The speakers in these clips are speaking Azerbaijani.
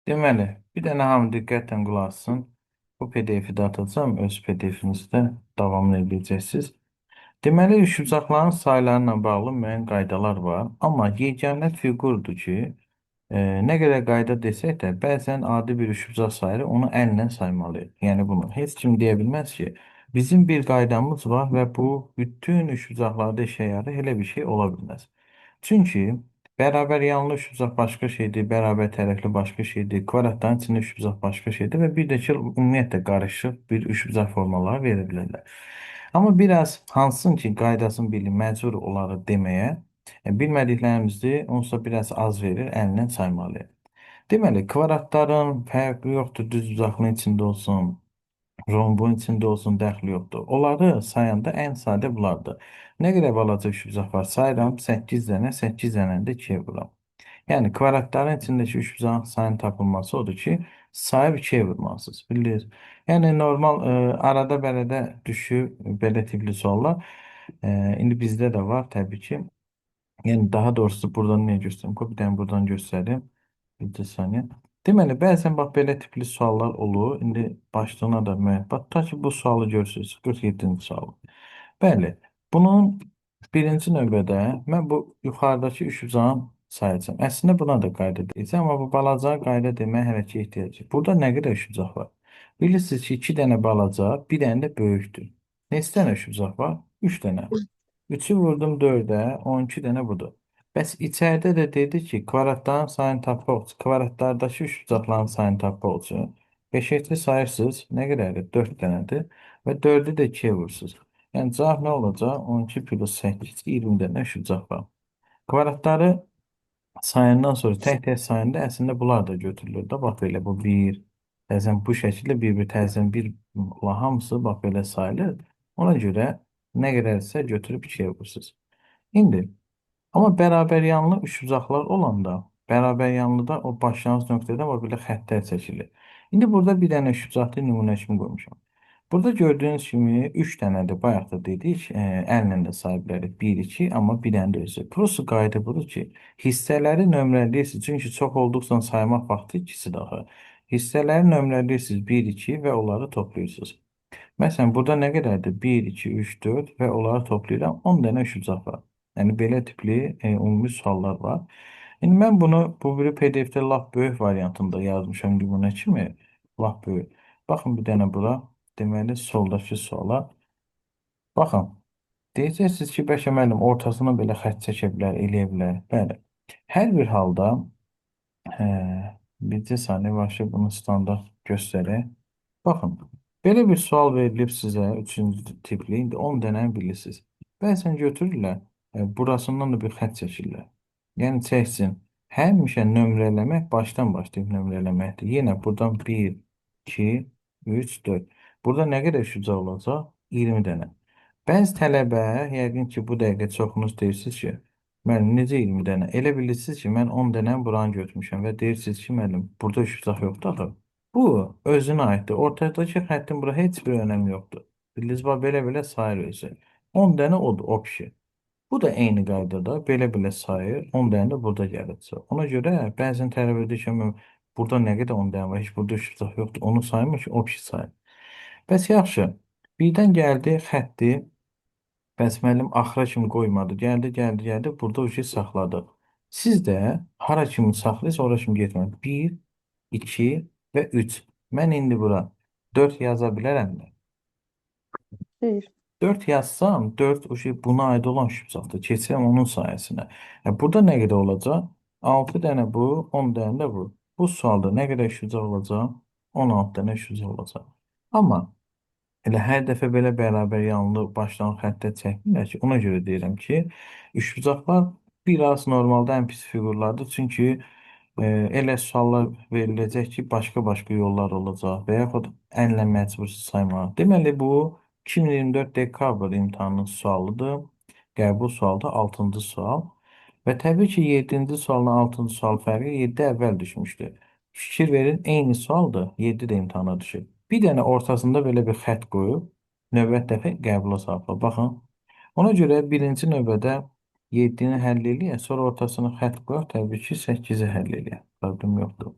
Deməli, bir dənə hamı diqqətlə qulaq assın. Bu PDF-i də atacağım, öz PDF-inizdə davamlı edəcəksiniz. Deməli, üçbucaqların sayları ilə bağlı müəyyən qaydalar var. Amma yeganə fiqurdur ki, nə qədər qayda desək də, bəzən adi bir üçbucaq sayırı onu əllə saymalıyıq. Yəni bunu heç kim deyə bilməz ki, bizim bir qaydamız var və bu bütün üçbucaqlarda işə yarır. Elə bir şey ola bilməz. Çünki bərabər yanlı üçbucaq başqa şeydir, bərabər tərəfli başqa şeydir, kvadratların içində üçbucaq başqa şeydir və bir də ki, ümumiyyətlə qarışıq bir üçbucaq formaları verə bilərlər. Amma biraz hansın ki, qaydasını bilin, məcbur olarıq deməyə, bilmədiklərimizi onsuz da biraz az verir, əlindən saymalıyıq. Deməli, kvadratların fərqi yoxdur, düz bucaqlığın içində olsun, rombun içində olsun, dəxli yoxdur. Onları sayanda ən sadə bunlardır. Nə qədər balaca üçbucaq var? Sayıram 8 dənə, 8 dənəni də 2-yə vururam. Yəni kvadratların içindəki üçbucağın sayının tapılması odur ki, sayıb 2-yə vurmalısınız. Bildiniz? Yəni normal arada bərədə düşür belə tipli suallar. İndi bizdə də var təbii ki. Yəni daha doğrusu buradan ne göstərim? Bir dənə buradan göstərim. Bir saniyə. Deməli, bəzən bax belə tipli suallar olur. İndi başlığına da müəyyən. Bax, ta ki bu sualı görürsünüz. 47-ci sual. Bəli, bunun birinci növbədə mən bu yuxarıdakı üçbucağın sayacağım. Əslində buna da qayda deyəcəm, amma bu balaca qayda deməyə hələ ki ehtiyac yox. Burada nə qədər üçbucaq var? Bilirsiniz ki, 2 dənə balaca, bir dənə də böyükdür. Neçə dənə üçbucaq var? 3 dənə. 3'ü vurdum 4'e, 12 dənə budur. Bəs içəridə də dedi ki, kvadratların sayını tapmaq üçün, kvadratlardakı üçbucaqların sayını tapmaq üçün 5'i sayırsınız, nə qədərdir? 4 dənədir və 4'ü də 2'ye vurursunuz. Yəni cavab nə olacaq? 12 plus 8, 20 dənə üçbucaq var. Kvadratları sayından sonra tek sayında əslində bunlar da götürülür də. Bax belə bu 1, təzən bu şəkildə bir-bir təzən bir ola hamısı bax belə sayılır. Ona görə nə qədərsə götürüb ikiyə vurursunuz. İndi amma bərabər yanlı üçbucaqlar olanda bərabər yanlıda o başlanğıc nöqtədən o belə xəttlər çəkilir. İndi burada bir dənə üçbucaqlı nümunə kimi qoymuşam. Burada gördüyünüz kimi 3 dənədir. Bayaq da dedik, əllə də saya bilərik. 1, 2, amma bir dənə də özü. Prosta qayda budur ki, hissələri nömrələyirsiniz. Çünki çox olduqca saymaq vaxtı ikisi daha. Hissələri nömrələyirsiniz 1, 2 və onları toplayırsınız. Məsələn, burada nə qədərdir? 1, 2, 3, 4 və onları toplayıram. 10 dənə üçbucaq var. Yəni belə tipli ümumi suallar var. İndi mən bunu bu biri PDF-də lap böyük variantında yazmışam nümunə kimi. Lap böyük. Baxın bir dənə bura. Deməli, soldakı suala. Baxın. Deyəcəksiniz ki, bəlkə müəllim ortasına belə xətt çəkə bilər, eləyə bilər. Bəli. Hər bir halda Hə, bircə saniyə başlayıb bunu standart göstərək. Baxın, belə bir sual verilib sizə, üçüncü tipli, indi 10 dənə bilirsiniz. Bəzən götürürlər, burasından da bir xətt çəkirlər. Yəni çəksin. Həmişə nömrələmək başdan başlayıb nömrələməkdir. Yenə buradan 1, 2, 3, 4. Burada nə qədər şüca olacaq? 20 dənə. Bəzi tələbə, yəqin ki, bu dəqiqə çoxunuz deyirsiniz ki, müəllim, necə 20 dənə? Elə bilirsiniz ki, mən 10 dənə buranı götürmüşəm və deyirsiniz ki, müəllim, burada üç uzaq yoxdur axı. Bu özünə aiddir. Ortadakı xəttin bura heç bir önəmi yoxdur. Bildiniz, bax, belə-belə sayır özü. 10 dənə odur, o kişi. Bu da eyni qaydada belə-belə sayır. 10 dənə də burada gəlir. Ona görə bəzən tələbə deyir ki, "Müəllim, burada nə qədər 10 dənə var, heç burada üç uzaq yoxdur. Onu saymır ki, o kişi sayır. Bəs yaxşı, birdən gəldi xətti. Bəs müəllim axıra kimi qoymadı. Gəldi, gəldi, gəldi. Burada o şey saxladı. Siz də hara kimi saxlayırsa ora kimi getməyin. 1, 2 və 3. Mən indi bura 4 yaza bilərəmmi? Xeyr. 4 yazsam 4 o şey buna aid olan şübsatdır. Keçirəm onun sayəsində. Burada nə qədər olacaq? 6 dənə bu, 10 dənə də bu. Bu sualda nə qədər şüca olacaq? 16 dənə şüca olacaq. Amma elə hər dəfə belə bərabər yanlı başdan xəttə çəkmirlər ki, ona görə deyirəm ki, üçbucaqlar biraz normalda ən pis fiqurlardır. Çünki elə suallar veriləcək ki, başqa-başqa yollar olacaq və yaxud əllə məcbursuz saymaq. Deməli, bu 2024 dekabr imtahanının sualıdır. Qəbul sualı da 6-cı sual. Və təbii ki, 7-ci sualla 6-cı sual fərqi 7 əvvəl düşmüşdü. Fikir verin, eyni sualdır. 7 də imtahana düşür. Bir dənə ortasında belə bir xətt qoyub, növbət dəfə qəbula saxla. Baxın. Ona görə birinci növbədə 7-ni həll eləyək, sonra ortasına xətt qoyaq, təbii ki, 8-i həll eləyək. Problem yoxdur.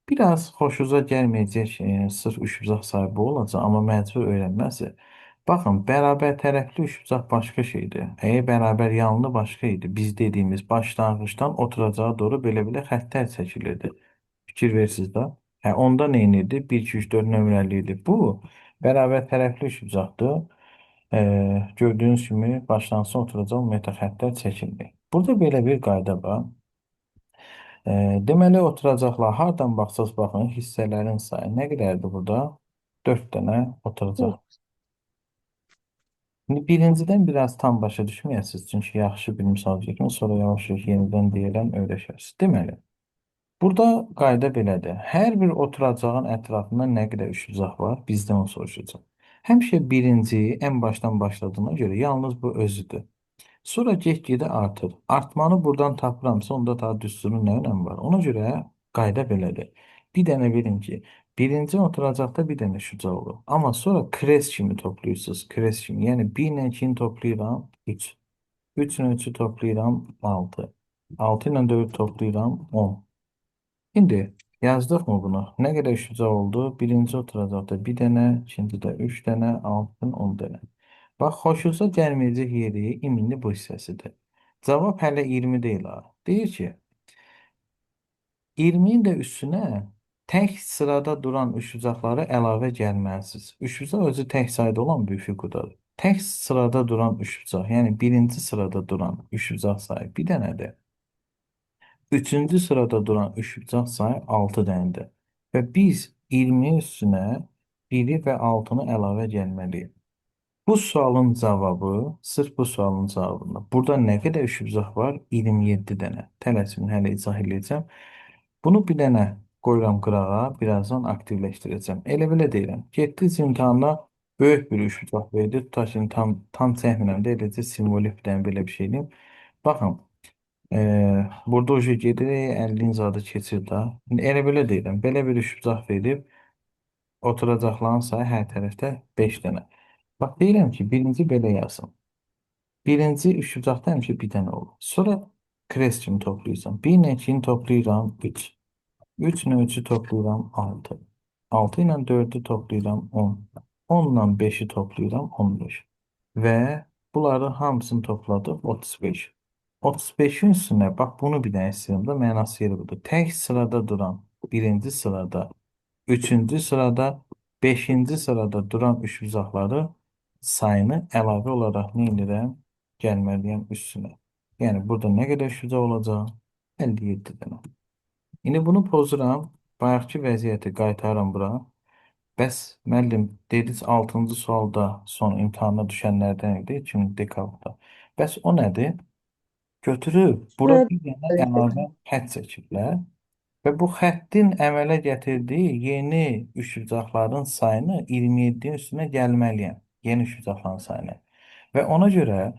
Biraz xoşunuza gəlməyəcək sırf üçbucaq sahibi olacaq, amma məcbur öyrənməsi. Baxın, bərabər tərəfli üçbucaq başqa şeydir. Əgər bərabər yanlı başqa idi. Biz dediyimiz başlanğıcdan oturacağa doğru belə-belə xəttlər çəkilirdi. Fikir versiniz də. Hə, onda nə edirdi? 1, 2, 3, 4 nömrəli idi. Bu bərabər tərəfli üçbucaqdır. Gördüyünüz kimi başlanğıcdan oturacaq ümumiyyətlə xəttlər çəkilmir. Burada belə bir qayda var. Deməli oturacaqlar hardan baxsaz baxın hissələrin sayı nə qədərdir burada? 4 dənə oturacaq. Dört. İndi birincidən biraz tam başa düşməyəsiniz, çünki yaxşı bir misal çəkin, sonra yavaş-yavaş yenidən deyirəm, öyrəşərsiniz. Deməli, burada qayda belədir. Hər bir oturacağın ətrafında nə qədər üçbucaq var, bizdən o soruşacaq. Həmişə birinci ən başdan başladığına görə yalnız bu özüdür. Sonra get-gedə artır. Artmanı buradan tapıramsa, onda daha düsturun nə önəmi var? Ona görə qayda belədir. Bir dənə bilin ki, birinci oturacaqda bir dənə şüca olur. Amma sonra kres kimi toplayırsınız. Kres kimi. Yəni 1 ilə 2-ni toplayıram 3. 3 ilə 3-ü toplayıram 6. 6 ilə 4-ü toplayıram 10. İndi yazdıq mı bunu? Nə qədər şüca oldu? Birinci oturacaqda bir dənə, ikincidə 3 dənə, 6, 10 dənə. Bax, xoşunuza gəlməyəcək yeri imindi bu hissəsidir. Cavab hələ 20 deyil ha. Deyir ki, 20-nin də üstünə tək sırada duran üçbucaqlara əlavə gəlməlisiniz. Üçbucaq özü tək sayda olan bir fiqurdadır. Tək sırada duran üçbucaq, yəni birinci sırada duran üçbucaq sayı bir dənədir. Üçüncü sırada duran üçbucaq sayı 6 dənədir. Və biz 20 üstünə 1-i və 6-nı əlavə gəlməliyik. Bu sualın cavabı, sırf bu sualın cavabında. Burada nə qədər üçbucaq var? 27 dənə. Tələsimin hələ izah edəcəm. Bunu bir dənə qoyuram qırağa, birazdan aktivləşdirəcəm. Elə belə deyirəm. Getdiniz imtahanda böyük bir üçbucaq verdi. Tutaq ki, tam çəkmirəm də eləcə simvolik bir dənə belə bir şey deyim. Baxın, burada ucu gedir, 50-in zadı keçir də. İndi elə belə deyirəm. Belə bir üçbucaq verib, oturacaqların sayı hər tərəfdə 5 dənə. Bax, deyirəm ki, birinci belə yazın. Birinci üçbucaqda həmişə bir dənə olur. Sonra kres kimi toplayırsam. 1 ilə 2-ni toplayıram 3. 3 ilə 3-ü toplayıram 6. 6 ilə 4-ü toplayıram 10. 10 ilə 5-i toplayıram 15. Və bunların hamısını topladıq 35. 35-in üstünə bax bunu bir dənə istəyirəm də mənası yeri budur. Tək sırada duran birinci sırada, üçüncü sırada, beşinci sırada duran üçbucaqları sayını əlavə olaraq nə edirəm? Gəlməliyəm üstünə. Yəni burada nə qədər şüca olacaq? 57 dənə. İndi bunu pozuram. Bayaqki vəziyyəti qaytarıram bura. Bəs müəllim dediniz 6-cı sualda son imtahana düşənlərdən idi 2000 dekabrda. Bəs o nədir? Götürüb bura Evet. bir dənə əlavə xətt çəkiblər. Və bu xəttin əmələ gətirdiyi yeni üçbucaqların sayını 27-nin üstünə gəlməliyəm. Yeni üçbucaqların sayını. Və ona görə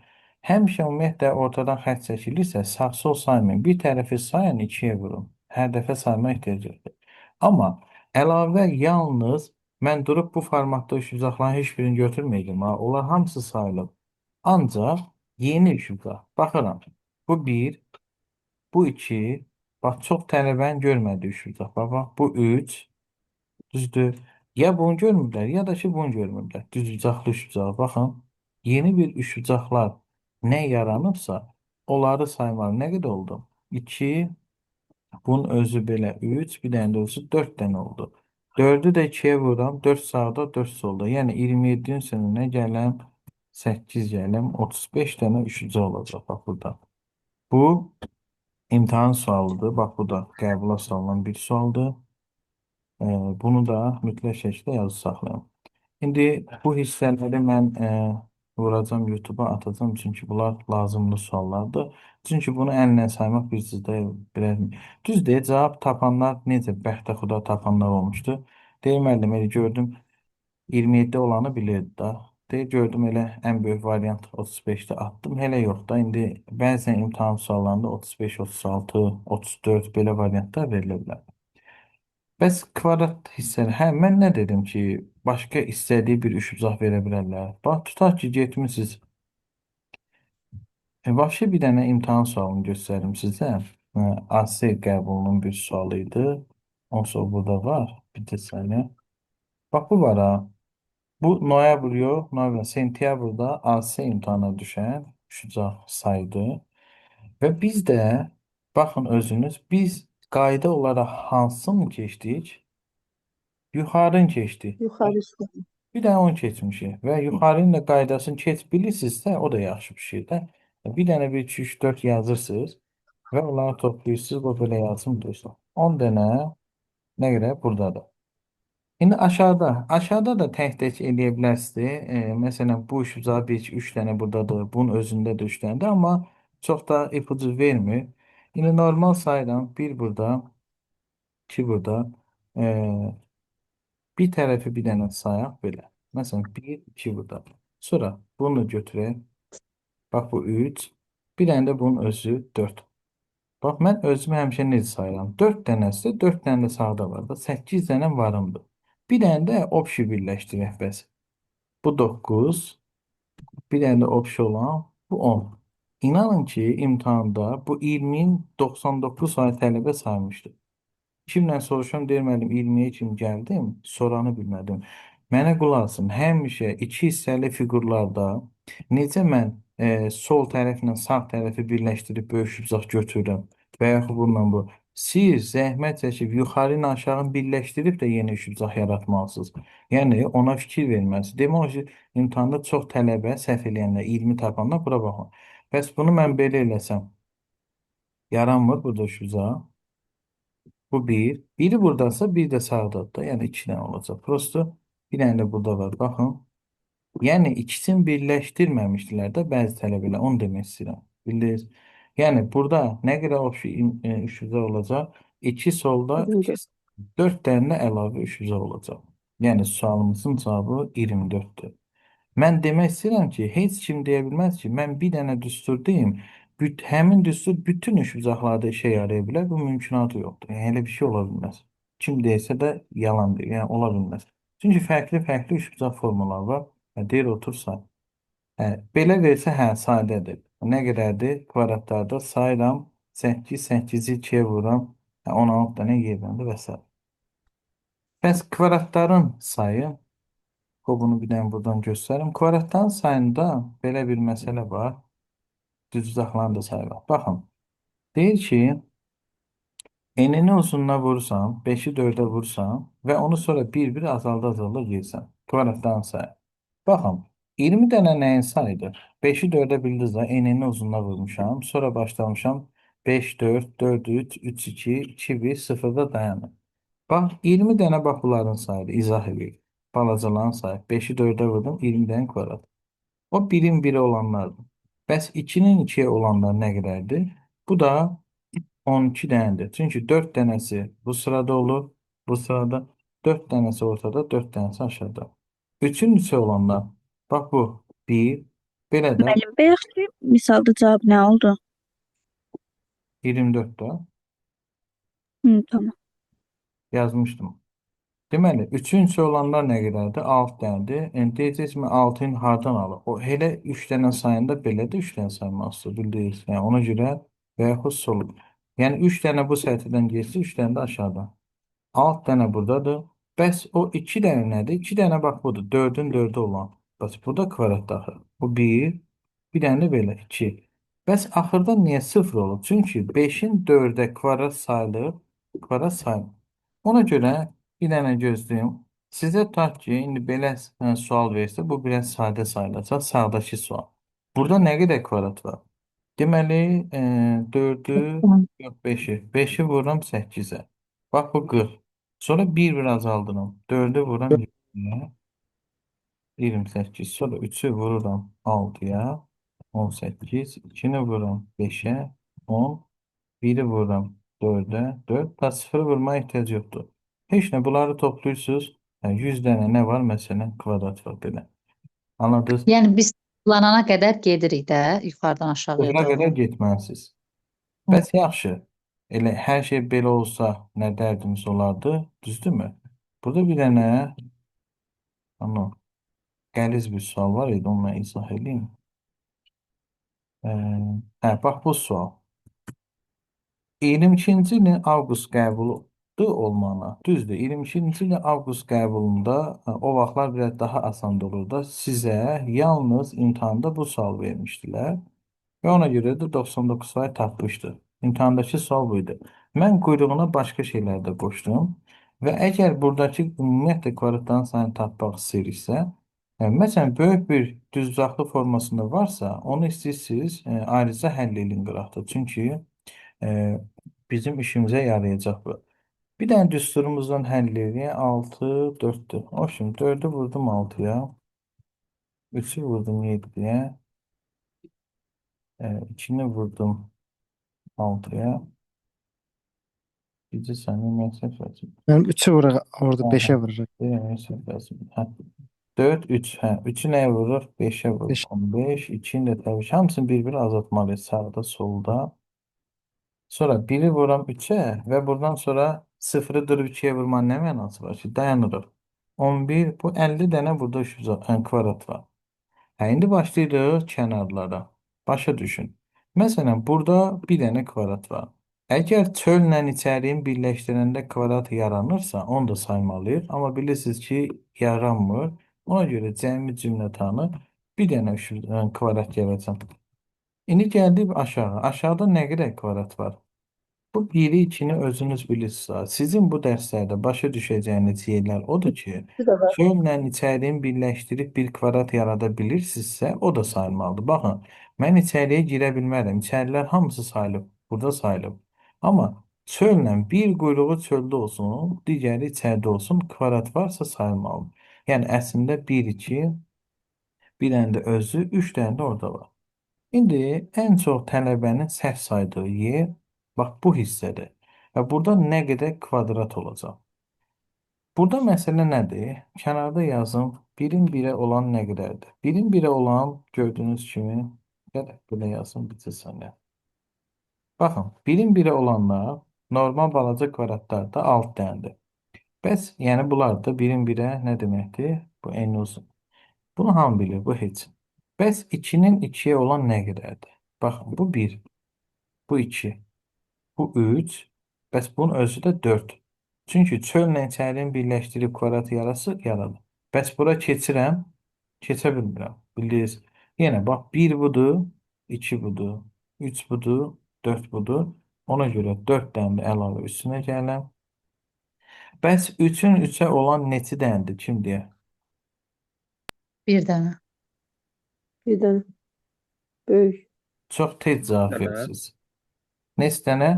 həmişə ümumiyyətlə ortadan xətt çəkilirsə sağ-sol saymayın. Bir tərəfi sayın 2-yə vurun. Hər dəfə sayma ehtiyac yoxdur. Amma əlavə yalnız mən durub bu formatda üçbucaqların heç birini götürməyəcəm. Ha. Onlar hamısı sayılıb. Ancaq yeni üçbucaq. Baxıram. Bu 1, bu 2, bax çox tələbənin görmədiyi üçbucaq. Bax, bu 3, düzdür. Ya bunu görmürlər, ya da ki bunu görmürlər. Düzbucaqlı üçbucağa baxın. Yeni bir üçbucaqlar nə yaranıbsa, onları saymalı. Nə qədər oldu? 2, bunun özü belə 3, bir dənə də olsa 4 dənə oldu. 4-ü də 2-yə vuram, 4 sağda, 4 solda. Yəni 27-nin sonuna gələm, 8 gələm, 35 dənə üçbucaq olacaq bax burada. Bu İmtahan sualıdır. Bax, bu da qəbula salınan bir sualdır. Bunu da mütləq şəkildə yazı saxlayın. İndi bu hissələri mən vuracam YouTube-a atacam. Çünki bunlar lazımlı suallardır. Çünki bunu əllə saymaq bir sizdə biraz düzdür. Cavab tapanlar necə bəxtəxuda tapanlar olmuşdu. Deyir müəllim, elə gördüm 27 olanı bilirdi da. Deyir gördüm elə ən böyük variant 35-də atdım. Elə yox da. İndi bəzən imtahan suallarında 35, 36, 34 belə variantlar verilə bilər. Bəs kvadrat hissəli. Hə, mən nə dedim ki, başqa istədiyi bir üçbucaq verə bilərlər. Bax, tutaq ki, getmisiniz. Vəhşi bir dənə imtahan sualını göstərim sizə. AS qəbulunun bir sualı idi. Olsa burada var. Bir de saniye. Bak bu var ha. Bu noyabr yok. Noyabr, sentyabrda AS imtahana düşen Şüca saydı. Ve biz de bakın özünüz biz qayda olaraq hansını keçdik? Yuxarını keçdik. Yuxarı üstə. Bir dənə onu keçmişik və yuxarının da qaydasını keç bilirsinizsə, o da yaxşı bir şeydir. Bir dənə 1, 2, 3, 4 yazırsınız və onları toplayırsınız, bu belə yazım dursun. 10 dənə nə qədər buradadır. İndi aşağıda da tək-tək eləyə bilərsiniz. Məsələn, bu iş uzağı 1, 2, 3 dənə buradadır, bunun özündə də 3 dənədir, amma çox da ipucu vermir. İndi normal sayıram, bir burada, 2 burada, e, bir tərəfi bir dənə sayaq belə. Məsələn, 1, 2 burada. Sonra bunu götürək. Bax bu 3. Bir dənə də bunun özü 4. Bax mən özümü həmişə necə sayıram? 4 dənəsi 4 dənə də sağda var da 8 dənə varımdır. Bir dənə də opşi birləşdirək bəs. Bu 9. Bir dənə də opşi olan bu 10. İnanın ki, imtahanda bu 20-nin 99 sayı tələbə saymışdı. Kimdən soruşum, deyir müəllim 20-yə kim gəldim, soranı bilmədim. Mənə qulaq asın, həmişə iki hissəli fiqurlarda necə mən sol tərəflə sağ tərəfi birləşdirib böyük götürürəm və yaxud bununla bu. Siz zəhmət çəkib yuxarı ilə aşağı birləşdirib də yeni üçbucaq yaratmalısınız. Yəni ona fikir verməlisiniz. Demək olar ki, imtahanda çox tələbə səhv eləyənlər 20 tapanda bura baxın. Bəs bunu mən belə eləsəm, yaranmır burada üçbucaq. Bu bir. Biri buradaysa bir de sağda da. Yani iki tane olacak. Prosto bir tane de burada var. Bakın. Yani ikisini birleştirmemiştiler de bazı tələbələr. Onu demək istəyirəm. Bildiniz? Yəni burada nə qədər opsiya üçüzə olacaq? 2 solda, 2 24. 4 dənə də əlavə üçüzə olacaq. Yəni sualımızın cavabı 24-dür. Mən demək istəyirəm ki, heç kim deyə bilməz ki, mən bir dənə düstur deyim, həmin düstur bütün iş uzaqlarda işə yaraya bilər. Bu mümkünatı yoxdur. Yəni elə bir şey ola bilməz. Kim deyirsə də yalan deyir. Yəni ola bilməz. Çünki fərqli-fərqli iş uzaq formalar var. Deyir otursa. Hə, belə versə hə sadədir. Nə qədərdir? Kvadratlarda sayıram 8, 8-i 2-yə vururam. Hə, 16 dənə yerləndə və s. Bəs kvadratların sayı bunu bir dənə buradan göstərim. Kvadratların sayında belə bir məsələ var. Düz uzaqlarını da sayılır. Baxın. Deyir ki, enini uzunluğa vurursan, 5-i 4-ə vurursan və onu sonra bir-bir azalda-azalda girsən. Kvadratların sayı. Baxın, 20 dənə nəyin sayıdır? 5-i 4-ə bildiniz də, enini uzunluğa vurmuşam. Sonra başlamışam 5, 4, 4, 3, 3, 2, 2, 1, 0-da dayanır. Bax, 20 dənə bax bunların sayıdır, izah edir. Balacaların sayı. 5-i 4-ə vurdum, 20 dənə kvadrat. O birin biri olanlardır. Bəs 2-nin 2-yə olanlar nə qədərdir? Bu da 12 dənədir. Çünki 4 dənəsi bu sırada olur, bu sırada 4 dənəsi ortada, 4 dənəsi aşağıda. 3-ün 3-ə olanlar, bax bu 1, belə də Müəllim, bayaq ki, misalda cavab nə oldu? 24-də Tamam. yazmışdım. Deməli, üçüncü olanlar nə qədərdir? 6 dənədir. Yəni deyəcəksiniz ki, 6-nı hardan alır? O elə 3 dənə sayında belə də 3 dənə saymaq bildiniz. Yəni ona görə və yaxud solu. Yəni 3 dənə bu sətirdən getsə, 3 dənə də aşağıdan. 6 dənə buradadır. Bəs o 2 dənə nədir? 2 dənə bax budur. 4-ün 4-ü olan. Bəs bu da kvadrat daxil. Bu 1, bir dənə də belə 2. Bəs axırda niyə 0 olur? Çünki 5-in 4-ə kvadrat sayılır, kvadrat sayılmır. Ona görə bir dənə gözləyim. Sizə tutaq ki, indi belə sual versə, bu biraz sadə sayılacaq. Sağdakı sual. Burada nə qədər kvadrat var? Deməli, 4-ü, yox 5-i. 5-i vururam 8-ə. Bax bu 40. Sonra bir azaldırım. 4-ü vururam 20-yə. 28. Sonra 3'ü vururam 6'ya. 18. 2'ni vururam 5'e. 10. 1'i vururam 4'e. 4. Ta 0 vurmaya ihtiyaç yoktur. Hiç ne bunları topluyorsunuz. Yani 100 tane ne var mesela kvadrat var böyle. Anladınız? Yəni biz planana qədər gedirik də yuxarıdan aşağıya Sıfıra doğru. kadar gitmezsiniz. Hı. Bəs yaxşı. Elə hər şey belə olsa nə dərdimiz olardı? Düzdürmü? Burada bir dənə ano, qəliz bir sual var idi. Onu mən izah edeyim. Ee, hə, bax bu sual. 22-ci ilin avqust qəbulu olmana. Düzdür. 22-ci ilin avqust qəbulunda o vaxtlar biraz daha asan olur da sizə yalnız imtahanda bu sual vermişdilər. Və ona görə də 99% tapmışdı. İmtahandakı sual buydu. Mən quyruğuna başqa şeylər də qoşdum. Və əgər buradakı ümumiyyətlə kvadratların sayını tapmaq istəyiriksə, məsələn, böyük bir düzbucaqlı formasında varsa, onu istəyirsiniz ayrıca həll edin qıraqda. Çünki e, bizim işimizə yarayacaq bu. Bir dənə düsturumuzdan həll edək. 6, 4'dür. O şimdi 4'ü vurdum 6'ya. 3'ü vurdum 7'ye. 2'ni vurdum 6'ya. Bircə saniyə məsəf lazım. Ben 3'ü orada Hə, 5'e hə. vuracak. Bir məsəf lazım. Hə. 4, 3. Hə. 3'ü nəyə vurur? 5'e vurur. 5. 15. 2'ni də təbii ki, hamısını bir-bir azaltmalıyız. Sağda, solda. Sonra 1'i vuram 3'e və buradan sonra 0'ı durub 2'ye vurmanın nə mənası var ki? Dayanırıq. 11. Bu 50 dənə burada kvadrat var. Hə, indi başlayırıq kənarlara. Başa düşün. Məsələn, burada bir dənə kvadrat var. Əgər çöllə içəriyin birləşdirəndə kvadrat yaranırsa, onu da saymalıyıq. Amma bilirsiniz ki, yaranmır. Ona görə cəmi cümlətanı bir dənə kvadrat gələcəm. İndi gəldik aşağı. Aşağıda nə qədər kvadrat var? Bu biri içini özünüz bilirsiniz. Sizin bu dərslərdə başa düşəcəyiniz yerlər odur ki, Bir də var. çöllə içəriyin birləşdirib bir kvadrat yarada bilirsinizsə, o da sayılmalıdır. Baxın, mən içəriyə girə bilmərəm. İçərilər hamısı sayılıb, burada sayılıb. Amma çöllə bir quyruğu çöldə olsun, digəri içəridə olsun, kvadrat varsa sayılmalıdır. Yəni əslində 1, 2, bir dənə də özü, 3 dənə də orada var. İndi ən çox tələbənin səhv saydığı yer bax bu hissədir. Və burada nə qədər kvadrat olacaq? Burada məsələ nədir? Kənarda yazım. 1-in 1-ə olan nə qədərdir? 1-in 1-ə olan gördüyünüz kimi gələk belə yazım bir saniyə. Baxın, 1-in 1-ə olanlar normal balaca kvadratlarda 6 dənədir. Bəs yəni bunlar da 1-in 1-ə nə deməkdir? Bu en uzun. Bunu hamı bilir, bu heç. Bəs 2-nin 2-yə olan nə qədərdir? Baxın, bu 1, bu 2, bu 3, bəs bunun özü də 4. Çünki çöllə içəriyin birləşdirib kvadrat yarası yaradır. Bəs bura keçirəm, keçə bilmirəm. Bildiniz. Yenə bax, 1 budur, 2 budur, 3 budur, 4 budur. Ona görə 4 dənə də əlavə üstünə gələm. Bəs 3-ün 3-ə olan neçə dənədir? Kim deyər? Bir dənə. Bir dənə. Böyük. Çox tez cavab Dənə. verirsiniz. Neçə dənə?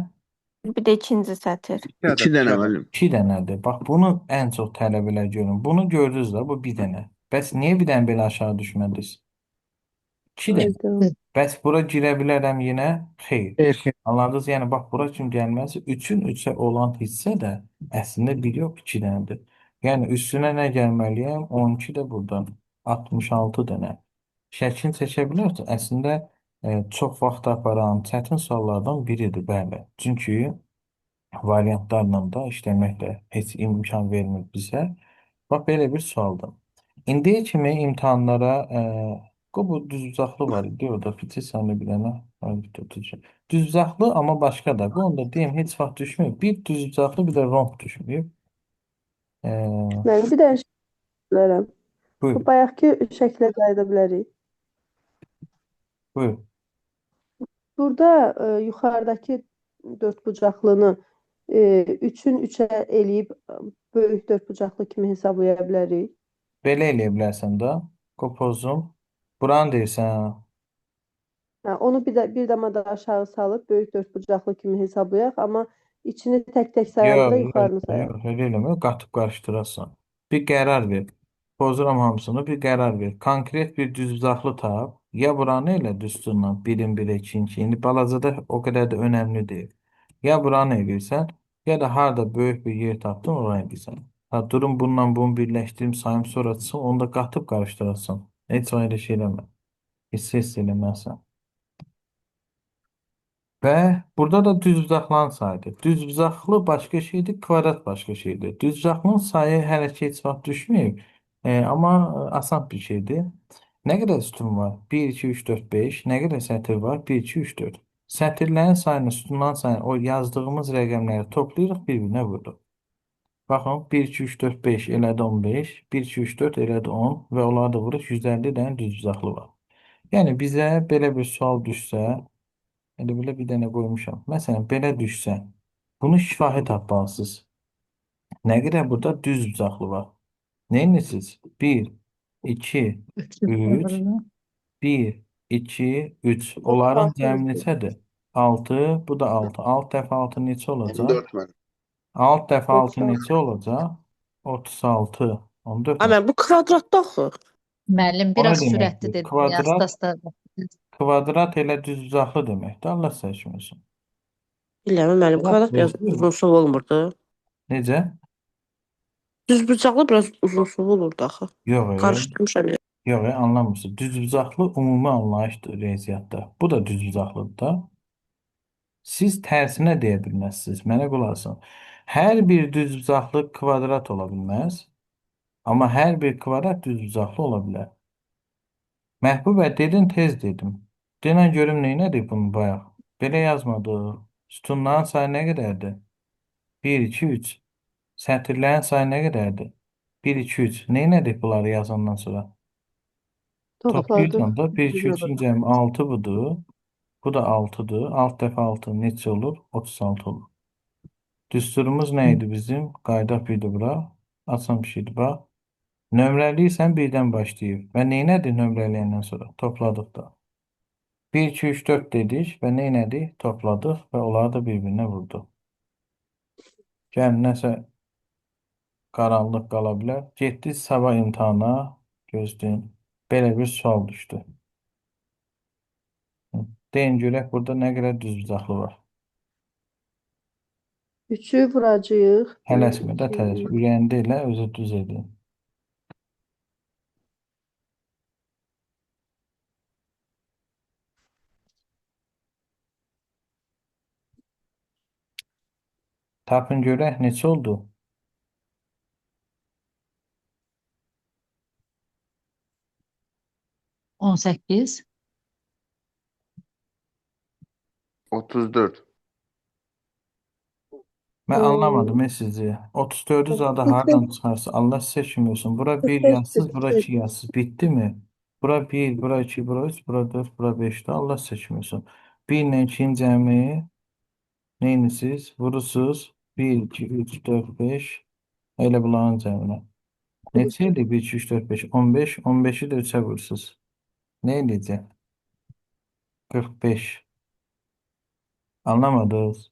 Bir də ikinci sətir. İki dənə müəllim. 2 dənədir. Bax, bunu ən çox tələbələr görün. Bunu gördünüz də, bu bir dənə. Bəs niyə bir dənə belə aşağı düşmədiniz? 2 dənə. Aydın. Bəs bura girə bilərəm yenə? Xeyr. Xeyr, xeyr. Anladınız? Yəni, bax, bura kimi gəlməsi 3-ün 3-ə olan hissə də əslində 1 yox, 2 dənədir. Yəni, üstünə nə gəlməliyəm? 12 də buradan. 66 dənə. Şəklini çəkə bilərsiniz. Əslində, çox vaxt aparan çətin suallardan biridir, bəli. Çünki variantlarla da işləmək də heç imkan vermir bizə. Bax, belə bir sualdır. İndiyə kimi imtahanlara bu düzbucaqlı var idi. Orada fitil sənə bir dənə tutacaq. Düzbucaqlı, amma başqa da. Bu onda deyim, heç vaxt düşmüyor. Bir düzbucaqlı, bir də romb düşmüyor. E, Mən bir dənə şey bilərəm. Bu buyur, bayaqki şəklə qayıda bilərik. buyur. Burada yuxarıdakı dördbucaqlını 3-ün 3-ə eləyib böyük dördbucaqlı kimi hesablaya bilərik. Belə eləyə bilərsən də. Qopozum. Buranı deyirsən. Hə, onu bir dama da aşağı salıb böyük dördbucaqlı kimi hesablayaq, amma içini tək-tək sayanda Yox, yuxarını sayaq. yox, elə eləmə. Qatıb qarışdırarsan. Bir qərar ver. Pozuram hamısını, bir qərar ver. Konkret bir düzbucaqlı tap. Ya buranı elə düsturla 1-in 1-ə 2-in 2. İndi balacada o qədər də önəmli deyil. Ya buranı eləyirsən, ya da harda böyük bir yer tapdın, oraya eləyirsən. Ha, durum bununla bunu birləşdirim, sayım sonra çıxsın, onu da qatıb qarışdırarsan. Heç o elə şey eləmə. Hiss eləməzsən. Və burada da düzbucaqların sayıdır. Düzbucaqlı başqa şeydir, kvadrat başqa şeydir. Düzbucaqlının sayı hələ ki heç vaxt düşməyib. Amma asan bir şeydir. Nə qədər sütun var? 1, 2, 3, 4, 5. Nə qədər sətir var? 1, 2, 3, 4. Sətirlərin sayını, sütunların sayını, o yazdığımız rəqəmləri toplayırıq, bir-birinə vururuq. Baxın 1, 2, 3, 4, 5 elədi 15. 1, 2, 3, 4 elədi 10 və onları da vurur 150 dənə düzbucaqlı var. Yəni bizə belə bir sual düşsə, elə belə bir dənə qoymuşam. Məsələn, belə düşsə, bunu şifahi tapmalısınız. Nə qədər burada düzbucaqlı var? Neyiniz? 1, 2, 300 3, doğru. 1, 2, 3. O da Onların cəmi 600'dür. neçədir? 6, bu da 6. 6 dəfə 6 neçə olacaq? 14 müəllim. 6 dəfə 6 36. neçə olacaq? 36. 14 mü? Amma bu kvadratda axı. Müəllim O nə biraz sürətli deməkdir? dedi. Kvadrat, Asta-asta. kvadrat elə düzbucaqlı deməkdir. Allah seçmiyorsun. Bilmirəm müəllim, kvadrat biraz uzunsov olmurdu. Necə? Düzbucaqlı biraz uzunsov olurdu axı. Yox, Qarışdırmışam. yox, anlamırsın. Düzbucaqlı ümumi anlayışdır riyaziyyatda. Bu da düzbucaqlıdır da. Siz tərsinə deyə bilməzsiniz. Mənə qulaq asın. Hər bir düzbucaqlı kvadrat ola bilməz, amma hər bir kvadrat düzbucaqlı ola bilər. Məhbubə dedin tez dedim. Denən görüm neynədik bunu bayaq. Belə yazmadıq. Sütunların sayı nə qədərdir? 1, 2, 3. Sətirlərin sayı nə qədərdir? 1, 2, 3. Neynədik bunları yazandan sonra? Topladıq. Toplayırsan da 1, 2, 3-ün cəmi 6 budur. Bu da 6'dır. 6 dəfə 6 neçə olur? 36 olur. Düsturumuz nə idi bizim? Qayda birdi bura. Asan bir şeydi bax. Nömrəliysən birdən başlayıb. Və neynədir nömrələyəndən sonra? Topladıq da. 1, 2, 3, 4 dedik və neynədik? Topladıq və onları da bir-birinə vurduq. Gəlin nəsə qaranlıq qala bilər. Getdik sabah imtahana. Gözləyin. Belə bir sual düşdü. Deyin görək burada nə qədər düzbucaqlı var. 3'ü vuracağıq. 1, Tələsmə də 2, tələsmə. Ürəyində elə özü düz edin. Tapın görək neçə oldu? 18. 34. Mən anlamadım sizi. 34'ü zaten hardan çıxarsa Allah seçmiyorsun. Bura 1 yazsız, bura 2 yazsız. Bitti mi? Bura 1, bura 2, bura 3, bura 4, bura 5'te Allah seçmiyorsun. 1 ile 2'nin cəmi neyiniz? Vurusuz. 1, 2, 3, 4, 5. Elə bunların cəminə. Neçəydi? 1, 2, 3, 4, 5, 15. 15'i de 3'e vurusuz. Ne edəcək? 45. Anlamadınız.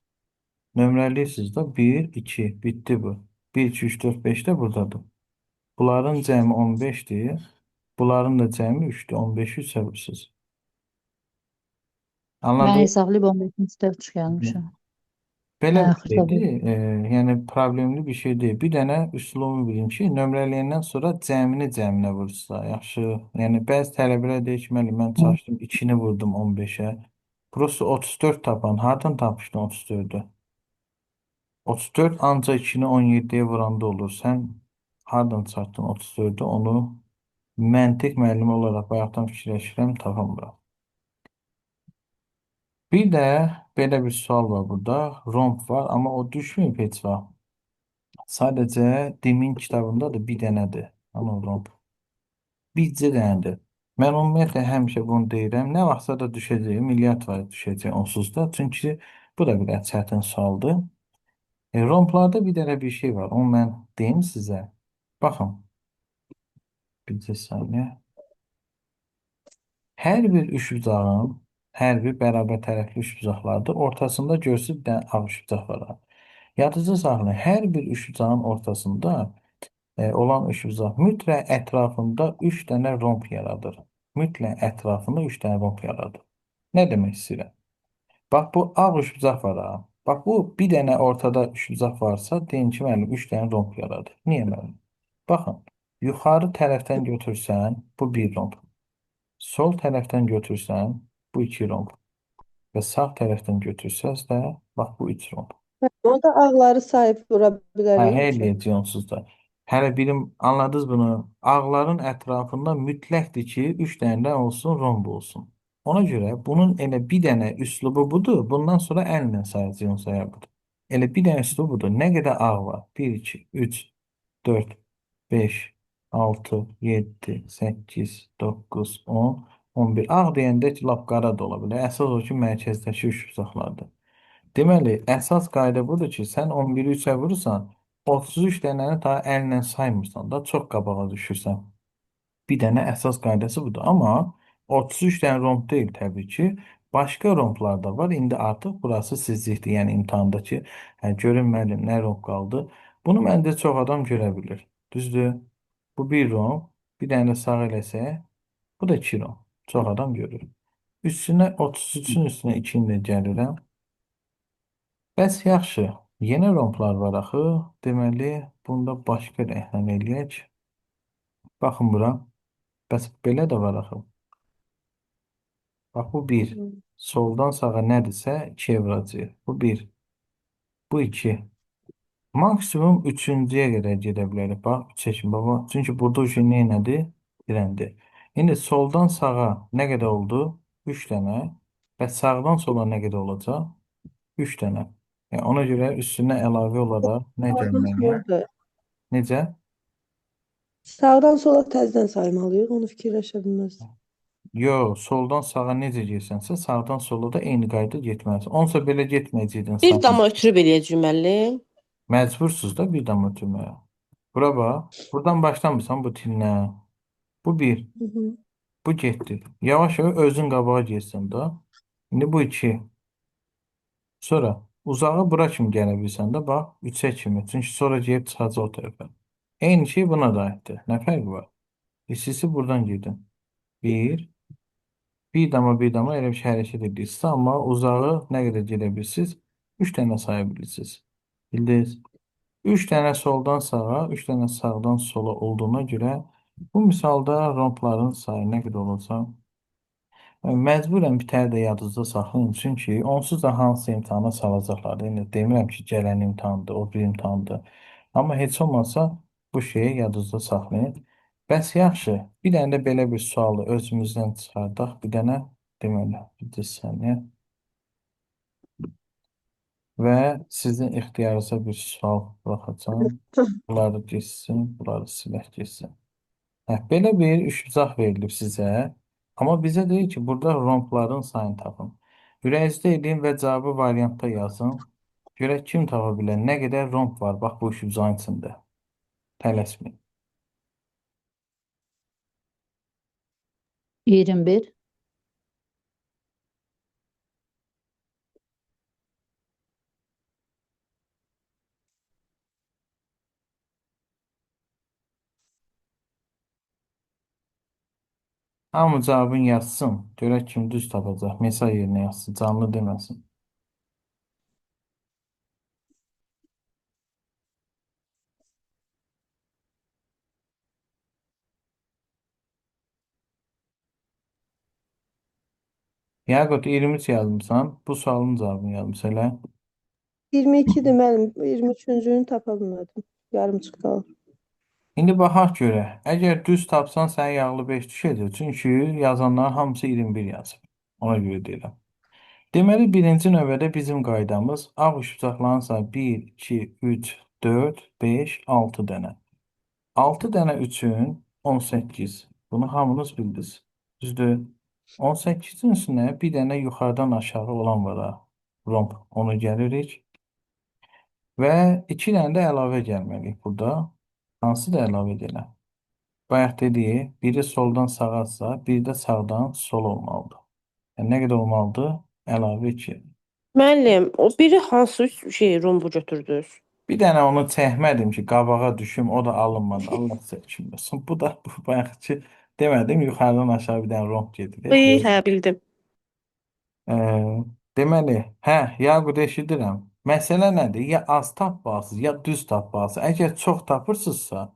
Nömrəliysiz də 1, 2. Bitti bu. 1, 2, 3, 4, 5 də buradadır. Bunların cəmi 15'dir. Bunların da cəmi 3'dür. 15'i 3'e vurusuz. Mən Anladınız? hesablayıb 15-ci dəfə çıxarmışam. Belə Hə, bir şeydir. xırda Yəni problemli bir şey deyil. Bir dənə üslubu bilin ki, nömrələyəndən sonra cəminə vurursa, yaxşı. Yəni bəzi tələbələr deyir ki, müəllim mən çalışdım 2-ni vurdum 15'ə. Prosta 34 tapan. Hardan tapışdın 34'ü? 34 ancaq 2-ni 17'ye vuranda olur. Sən hardan çıxartdın 34'ü? Onu məntiq müəllimi olaraq bayaqdan fikirləşirəm, tapamıram. Bir də belə bir sual var burada. Romb var, amma o düşməyib heç vaxt. Sadəcə Dimin kitabında da bir dənədir. Amma romb. Bircə dənədir. Mən ümumiyyətlə həmişə bunu deyirəm. Nə vaxtsa da düşəcək, milyard var düşəcək onsuz da. Çünki bu da bir çətin sualdır. Romplarda bir dənə bir şey var. Onu mən deyim sizə. Baxın. Bircə saniyə. Hər bir üçbucağın, hər bir bərabər tərəfli üçbucaqlardır. Ortasında görsün bir dənə ağ üçbucaq var. Yadınızda saxlayın. Hər bir üçbucağın ortasında olan üçbucaq mütləq ətrafında 3 dənə romb yaradır. Mütləq ətrafında 3 dənə romb yaradır. Nə demək istəyirəm? Bax bu ağ üçbucaq var ha. Bax bu bir dənə ortada üçbucaq varsa deyin ki, müəllim 3 dənə romb yaradır. Niyə müəllim? Baxın, yuxarı tərəfdən götürsən bu bir romb. Sol tərəfdən götürsən bu 2 romb. Və sağ tərəfdən götürsəz də bax bu 3 romb. O da ağları sayıb vura Hə, bilərik ki. eləyəcək onsuz da. Hələ birim anladınız bunu. Ağların ətrafında mütləqdir ki, 3 dənə də olsun, romb olsun. Ona görə bunun elə bir dənə üslubu budur. Bundan sonra əllə sayacağım sayar budur. Elə bir dənəsi də budur. Nə qədər ağ var? 1, 2, 3, 4, 5, 6, 7, 8, 9, 10, 11. Ağ deyəndə ki, lap qara da ola bilər. Əsas o ki, mərkəzdəki işıqsaqlardır. Deməli, əsas qayda budur ki, sən 11-i 3-ə vurursan, 33 dənəni daha əllə saymırsan da, çox qabağa düşürsən. Bir dənə əsas qaydası budur. Amma 33 dənə romb deyil təbii ki. Başqa romblar da var. İndi artıq burası sizlikdir. Yəni imtahandakı görün müəllim nə romb qaldı. Bunu məndə çox adam görə bilir. Düzdür? Bu bir romb. Bir dənə də sağ eləsək, bu da 2 romb. Çox adam görür. Üstünə 33-ün üstünə 2-ni də gəlirəm. Bəs yaxşı. Yeni romblar var axı. Deməli, bunda başqa rənglə eləyək. Baxın bura. Bəs belə də var axı. Bax bu Hı 1. hı. Soldan sağa nədirsə 2-yə vuracağıq. Bu 1. Bu 2. Maksimum 3-cüyə qədər gedə bilərik. Bax, çəkin baba. Çünki burada uşaq nə elədi? Dirəndi. İndi soldan sağa nə qədər oldu? 3 dənə. Və sağdan sola nə qədər olacaq? 3 dənə. Yəni ona görə üstünə əlavə olaraq nə Sağdan gəlməli? sola da. Necə? Sağdan sola təzədən saymalıyıq. Onu fikirləşə bilməz. Yox, soldan sağa necə getsənsə, sağdan sola da eyni qayda getməlisən. Onsa belə getməyəcəkdin Bir sən. dama ötürüb eləyəcək müəllim. Məcbursuz da bir dam ötürməyə. Bura bax. Buradan başlamırsan bu tillə. Bu bir. Hı hı. Bu getdi. Yavaş-yavaş özün qabağa getsən də. İndi bu iki. Sonra uzağa bura kimi gələ bilsən də bax 3-ə kimi. Çünki sonra gəlib çıxacaq o tərəfə. Eyni şey buna da aiddir. Nə fərqi var? İkisi buradan gedin. Bir. Bir dama elə bir şey hərəkət edirsiniz. Amma uzağı nə qədər gedə bilirsiniz? 3 dənə saya bilirsiniz. Bildiniz? 3 dənə soldan sağa, 3 dənə sağdan sola olduğuna görə bu misalda rompların sayı nə qədər olacaq? Məcburən bir təhər də yadınızda saxlayın. Çünki onsuz da hansı imtahana salacaqlar. Yəni demirəm ki, gələn imtahandır, o bir imtahandır. Amma heç olmasa bu şeyi yadınızda saxlayın. Bəs yaxşı, bir dənə də belə bir sualı özümüzdən çıxardaq. Bir dənə deməli, bir saniyə. Və sizin ixtiyarınıza bir sual buraxacağım. Bunları geçsin, bunları silək geçsin. Belə bir üçbucaq verilib sizə. Amma bizə deyir ki, burada rompların sayını tapın. Ürəyinizdə edin və cavabı variantda yazın. Görək kim tapa bilər? Nə qədər romp var? Bax bu üçbucağın içində. Tələsməyin. 21. Hamı cavabını yazsın. Görək kim düz tapacaq. Mesaj yerinə yazsın. Canlı deməsin. Yaqut 23 yazmısan. Bu sualın cavabını yazmış elə. 22-dir müəllim. 23-cünü tapa bilmədim. Yarımçıq qalır. İndi baxaq görək. Əgər düz tapsan sənə yağlı 5 düşəcək. Çünki yazanların hamısı 21 yazıb. Ona görə deyirəm. Deməli, birinci növbədə bizim qaydamız ağ üçbucaqların sayı 1, 2, 3, 4, 5, 6 dənə. 6 dənə üçün 18. Bunu hamınız bildiniz. Düzdür? 18-in üstünə bir dənə yuxarıdan aşağı olan var ha. Romb. Onu gəlirik. Və 2 dənə də əlavə gəlməliyik burada. Hansı da əlavə edirəm? Bayaq dediyi, biri soldan sağasa, biri də sağdan sola olmalıdır. Yəni, nə qədər olmalıdır? Əlavə 2. Müəllim, o biri hansı şey rombu götürdünüz? Bir dənə onu çəkmədim ki, qabağa düşüm, o da alınmadı. Allah çəkilməsin. Bu da bu bayaqki demədim, yuxarıdan aşağı bir dənə romb gedir. Hə, bildim. Deməli, Yaqut eşidirəm. Məsələ nədir? Ya az tapmalısınız, ya düz tapmalısınız. Əgər çox tapırsınızsa,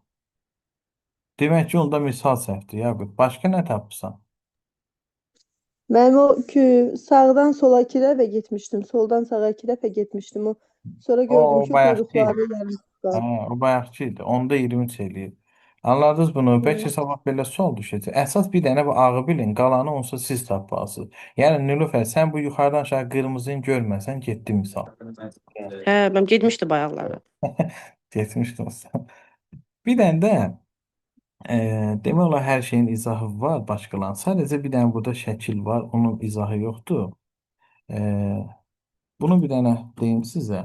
demək ki, onda misal səhvdir, Yaqut. Başqa nə tapırsan? Mənim o ki, sağdan sola 2 dəfə getmişdim. Soldan sağa 2 dəfə getmişdim. Sonra gördüm O ki, bayaqki. qoyduqları yarım qaldı. O bayaqki idi. Onda 23 eləyir. Anladınız bunu? Bəlkə Evet. sabah belə sual düşəcək. Əsas bir dənə bu ağı bilin, qalanı onsuz siz tapmalısınız. Yəni Nilüfer, sən bu yuxarıdan aşağı qırmızını görməsən, getdi misal. Ben getmişdi bayaqlarda. Getmişdim. Bir dənə də demək olar hər şeyin izahı var başqalarının. Sadəcə bir dənə burada şəkil var, onun izahı yoxdur. E, Bunu bir dənə deyim sizə.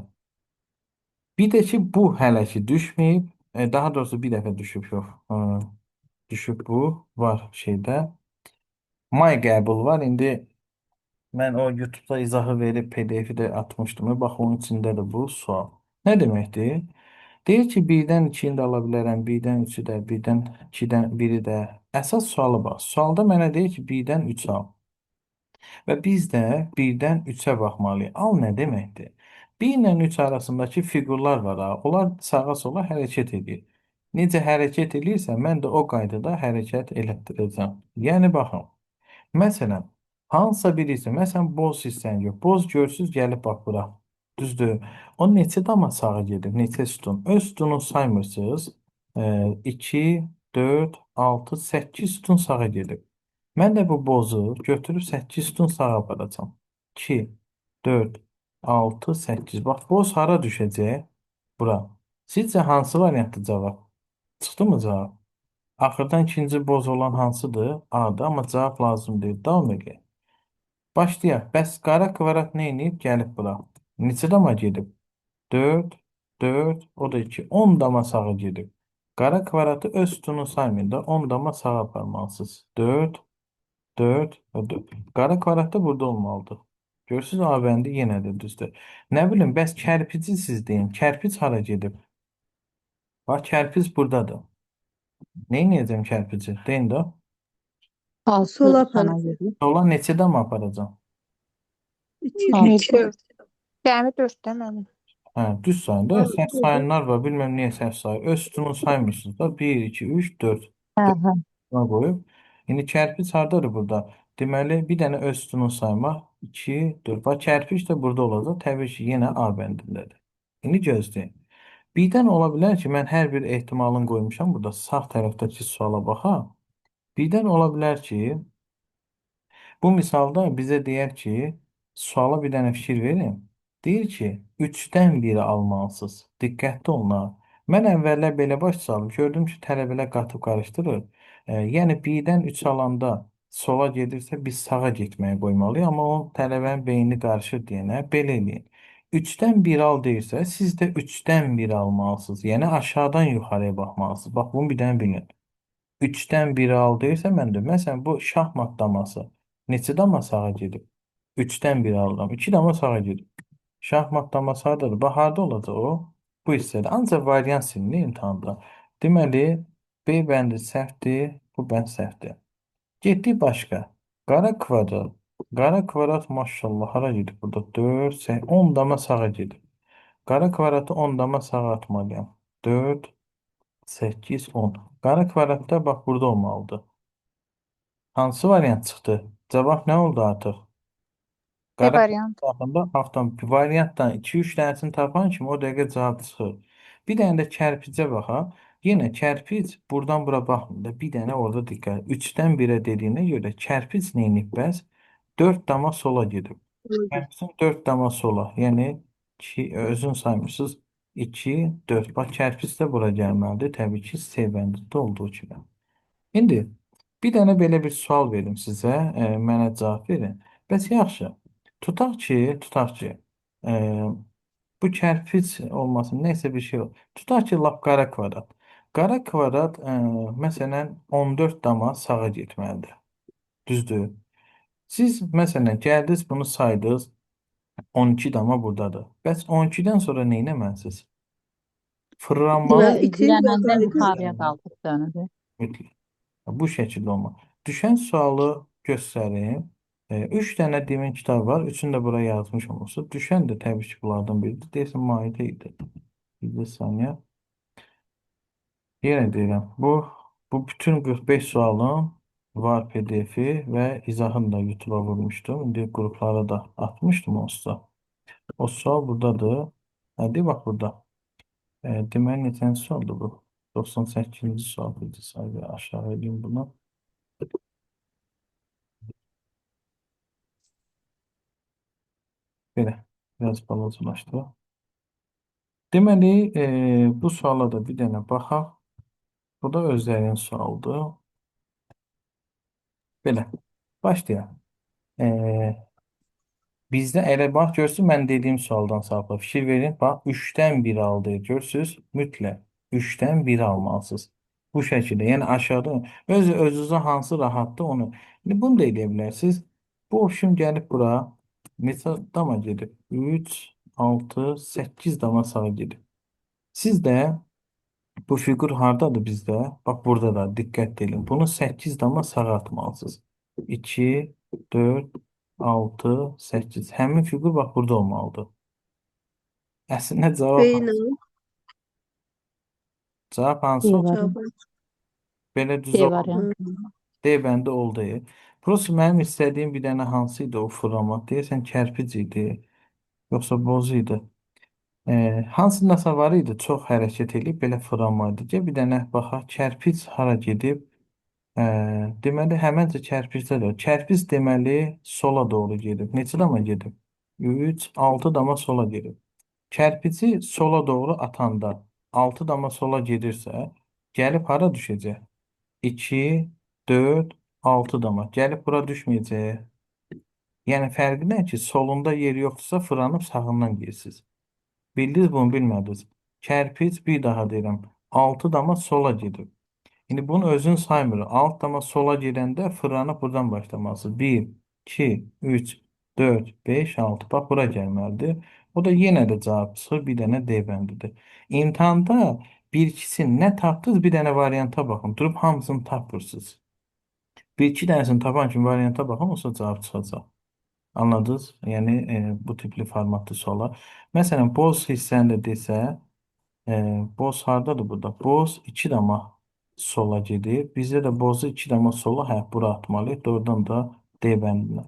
Bir də ki bu hələ ki düşməyib, daha doğrusu bir dəfə düşüb yox. Düşüb bu var şeydə. May qəbul var. İndi mən o YouTube'da izahı verib PDF-i də atmışdım. Bax onun içində də bu sual. Nə deməkdir? Deyir ki, birdən 2-ni də ala bilərəm, birdən 3-ü də, birdən 2-dən biri də. Əsas sualı bax. Sualda mənə deyir ki, birdən 3 al. Və biz də birdən 3-ə baxmalıyıq. Al nə deməkdir? 1 ilə 3 arasındakı fiqurlar var ha. Onlar sağa sola hərəkət edir. Necə hərəkət edirsə, mən də o qaydada hərəkət elətdirəcəm. Yəni baxın. Məsələn, hansısa birisi, məsələn, boz hissəni yox. Boz görsüz gəlib bax bura. Düzdür. O neçə dama sağa gedir, neçə sütun. Öz sütunu saymırsınız. 2, 4, 6, 8 sütun sağa gedir. Mən də bu bozu götürüb 8 sütun sağa aparacam. 2, 4, 6, 8. Bax, boz hara düşəcək? Bura. Sizcə hansı variantdır cavab? Çıxdı mı cavab? Axırdan ikinci boz olan hansıdır? A'dır, amma cavab lazım deyil. Davam edək. Başlayaq. Bəs qara kvadrat nə edib? Gəlib bura. Neçə dama gedib? 4, 4, o da 2. 10 dama sağa gedib. Qara kvadratı öz sütunu saymayın da 10 dama sağa aparmalısınız. 4, 4 və 4. Qara kvadrat da burada olmalıdır. Görürsünüz, A bəndi yenə də düzdür. Nə bilim, bəs kərpici siz deyin. Kərpic hara gedib? Bax, kərpic buradadır. Nə edəcəm kərpici? Deyin də. Altı Sola sana aparacaq. gedir. Sola neçə dama aparacam? 2, Altı. Cəmi 4 mənim. Hə, düz sayın da. Səhv 6, sayanlar var. Bilməm niyə səhv sayır. Öz sütunu saymırsınız da. 1, 2, 3, 4. Hə, 4 hə. qoyub. İndi kərpic hardadır burada? Deməli, bir dənə öz sütunu saymaq. 2, 4. Bax, kərpic də burada olacaq. Təbii ki, yenə A bəndindədir. İndi gözləyin. Birdən ola bilər ki, mən hər bir ehtimalını qoymuşam. Burada sağ tərəfdəki suala baxaq. Birdən ola bilər ki, bu misalda bizə deyər ki, suala bir dənə fikir verin. Deyir ki, 3-dən biri almalısınız. Diqqətli olun ha. Mən əvvəllər belə baş saldım. Gördüm ki, tələbələr qatıb qarışdırır. Yəni 1-dən 3 alanda sola gedirsə biz sağa getməyə qoymalıyıq. Amma o tələbənin beyni qarışır deyənə belə eləyin. 3-dən 1 al deyirsə, siz də 3-dən 1 almalısınız. Yəni aşağıdan yuxarıya baxmalısınız. Bax, bunu bir dənə bilin. 3-dən 1 al deyirsə məndə, məsələn, bu şahmat daması neçə dama sağa gedib? 3-dən 1 alıram. 2 dama sağa gedib. Şahmat daması hardadır? Bax, harda olacaq o? Bu hissədə. Ancaq variant silinir imtahanda. Deməli, B bəndi səhvdir, bu bənd səhvdir. Getdik başqa. Qara kvadrat. Qara kvadrat maşallah hara gedib burada? 4, 8, 10 dama sağa gedib. Qara kvadratı 10 dama sağa atmalıyam. 4, 8, 10. Qara kvadratda bax burada olmalıdır. Hansı variant çıxdı? Cavab nə oldu artıq? B Qara variant. kvadratında haftan bir variantdan 2-3 dənəsini tapan kimi o dəqiqə cavab çıxır. Bir dənə də kərpicə baxaq. Yenə kərpic buradan bura baxmır da bir dənə orada diqqət. 3-dən 1-ə dediyinə görə kərpic neyinib bəs? 4 dama sola gedib. Kərpicin 4 dama sola. Yəni 2 özün saymırsınız. 2, 4. Bax kərpic də bura gəlməlidir. Təbii ki, C bəndində olduğu kimi. İndi bir dənə belə bir sual verim sizə, mənə cavab verin. Bəs yaxşı, tutaq ki, e, bu kərpic olmasın, nəysə bir şey olur. Tutaq ki, lap qara kvadrat. Qara kvadrat, məsələn, 14 dama sağa getməlidir. Düzdür? Siz, məsələn, gəldiniz, bunu saydınız, 12 dama buradadır. Bəs 12-dən sonra nə etməlisiniz? Fırlanmalı Deməli, itin Dirənəndə yuxarı yuxarıya qalxıb dönür. mütləq. Bu şəkildə olmalı. Düşən sualı göstərim. 3 dənə demin kitab var. Üçünü də bura yazmış olursa. Düşən də təbii ki, bunlardan biridir. Deyəsən, Maidə idi. Bir saniyə. Yenə deyirəm. Bu bütün 45 sualın var PDF-i və izahını da YouTube-a vurmuşdum. İndi qruplara da atmışdım onsuz. O sual buradadır. Hadi bax burada. Deməli, neçənci sualdır bu? 98-ci sual idi. Sayı aşağı edeyim bunu. Belə, biraz balacalaşdı. Deməli, bu suala da bir dənə baxaq. Bu da özlərinin sualdır. Belə, başlayaq. E, Bizdə elə bax, görürsünüz, mən dediyim sualdan savabla fikir verin. Bax, 3-dən 1 aldı. Görürsünüz, mütləq 3-dən 1 almalısınız. Bu şəkildə, yəni aşağıda özünüzə hansı rahatdır onu. İndi bunu da edə bilərsiniz. Bu option gəlib bura. Neçə dama gedib? 3, 6, 8 dama sağa gedib. Siz də bu fiqur hardadır bizdə? Bax, burada da diqqət edin. Bunu 8 dama sağa atmalısınız. 2, 4, 6, 8. Həmin fiqur bax burada olmalıdır. Əslində Beynəm. cavab hansı D oldu? variantı. Belə düz D olmadı. variantı. D bəndə oldu. Prosta mənim istədiyim bir dənə hansı idi o format? Deyəsən kərpic idi, yoxsa boz idi? Hansındasa var idi, çox hərəkət edib belə format idi. Bir dənə baxaq, kərpic hara gedib? Deməli, həməncə kərpicdə də. Kərpic deməli sola doğru gedib. Neçə dama gedib? 3, 6 dama sola gedib. Kərpici sola doğru atanda 6 dama sola gedirsə, gəlib hara düşəcək? 2, 4, 6 dama. Gəlib bura düşməyəcək. Yəni fərqi nə ki, solunda yer yoxdursa fırlanıb sağından girsiniz. Bildiniz bunu, bilmədiniz. Kərpic, bir daha deyirəm, 6 dama sola gedib. İndi bunu özün saymır. Alt dama sola gedəndə fırlanıb buradan başlamalısınız. 1, 2, 3, 4, 5, 6. Bax, bura gəlməlidir. O da yenə də cavab çıxır. Bir dənə D bəndidir. İmtahanda bir ikisini nə tapdınız, bir dənə varianta baxın. Durub hamısını tapırsınız. Bir iki dənəsini tapan kimi varianta baxın, olsa cavab çıxacaq. Anladınız? Yəni bu tipli formatlı suallar. Məsələn, boz hissəni də desə, boz hardadır burada? Boz 2 dama sola gedir. Bizdə də bozu 2 dama sola, bura atmalıyıq. Doğrudan da D bəndinə.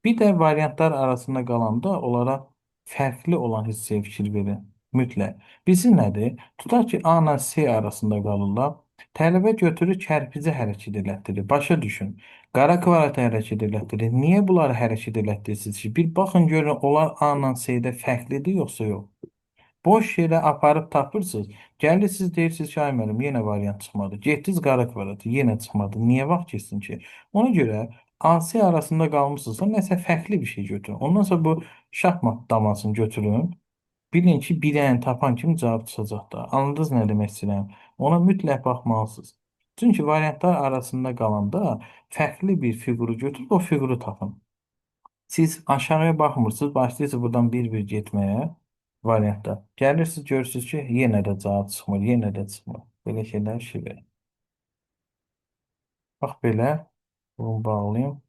Bir də variantlar arasında qalanda onlara fərqli olan hissəyə fikir verin. Mütləq. Birisi nədir? Tutaq ki, A ilə C arasında qalırlar. Tələbə götürür, kərpici hərəkət elətdirir. Başa düşün. Qara kvadratı hərəkət elətdirir. Niyə bunları hərəkət elətdirirsiniz ki? Bir baxın görün, onlar A ilə C-də fərqlidir yoxsa yox? Boş yerə aparıb tapırsınız. Gəlirsiniz, deyirsiniz ki, ay müəllim, yenə variant çıxmadı. Getdiniz qara kvadratı, yenə çıxmadı. Niyə vaxt keçsin ki? Ona görə AC arasında qalmısınızsa nəsə fərqli bir şey götürün. Ondan sonra bu şahmat damasını götürün. Bilin ki, bir dənə tapan kimi cavab çıxacaq da. Anladınız nə demək istəyirəm? Ona mütləq baxmalısınız. Çünki variantlar arasında qalanda fərqli bir fiquru götürüb o fiquru tapın. Siz aşağıya baxmırsınız, başlayırsınız buradan bir-bir getməyə variantda. Gəlirsiniz, görürsünüz ki, yenə də cavab çıxmır, yenə də çıxmır. Belə şeylər şivə. Bax belə, bunu bağlayayım.